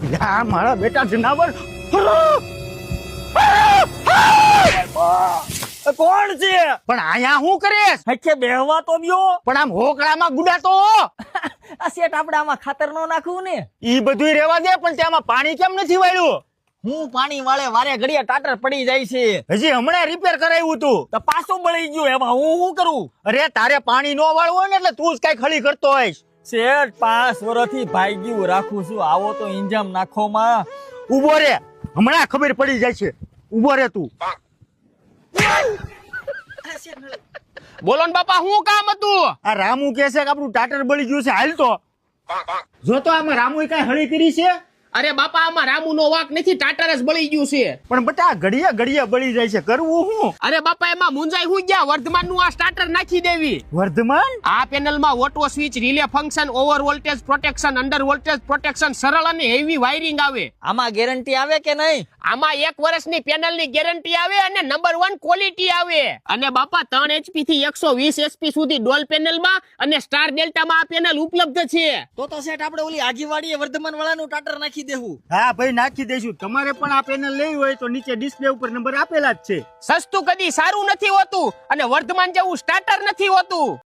યા મારા બેટા જનાવર કોણ છે? પણ આયા શું કરે? હચ્છે બેહવા તો દ્યો. પણ આમ હોકળામાં ગુડાતો આ શેઠ આપણે આમાં ખાતર નો નાખવું ને. ઈ બધુંય રેવા દે, પણ ત્યાંમાં પાણી કેમ નથી વાળ્યું? હું પાણી વાળે વારે ઘડીએ ટાટર પડી જાય છે. હજી હમણાં રિપેર કરાવ્યું તું. તો પાછું બળી ગયું, એમાં હું શું કરું? અરે તારે પાણી નો વાળવું હોય ને એટલે તું જ કઈ ખળી કરતો હોઈશ. શેઠ 5 વર્ષથી ભાગ્યું રાખું છું, આવો તો ઇંજામ નાખો માં. ઉભો રે, હમણાં ખબર પડી જાય છે. ઉભો રે તું. બોલો ને બાપા, શું કામ હતું? આ રામુ કહે છે કે આપણું ટાટર બળી ગયું છે, હાલ તો જો તો આમાં રામુ કઈ હળી કરી છે. અરે બાપા, આમાં રામુ નો વાક નથી, ટાટર જ બળી ગયું છે. પણ બટા ઘડીએ ઘડીએ બળી જાય છે, કરવું શું? અરે બાપા, એમાં મુંજાઈ હું ગયા, વર્ધમાન નું આ સ્ટાર્ટર નાખી દેવી. વર્ધમાન આ પેનલ માં auto switch, relay function, over voltage protection, under voltage protection, સરળ અને હેવી વાયરિંગ આવે. આમાં ગેરંટી આવે કે નહીં? આમાં 1 વર્ષની પેનલ ની ગેરંટી આવે અને નંબર 1 ક્વોલિટી આવે. અને બાપા 3 HP થી 120 HP સુધી ડોલ પેનલ માં અને સ્ટાર ડેલ્ટા માં આ પેનલ ઉપલબ્ધ છે. તો શેઠ આપણે ઓલી આગીવાડીએ વર્ધમાન વાળાનું ટાટર નાખી દેવું. હા ભાઈ, નાખી દઈશું. તમારે પણ આ પેનલ લેવી હોય તો નીચે ડિસ્પ્લે ઉપર નંબર આપેલા જ છે. સસ્તું કદી સારું નથી હોતું અને વર્ધમાન જેવું સ્ટાર્ટર નથી હોતું.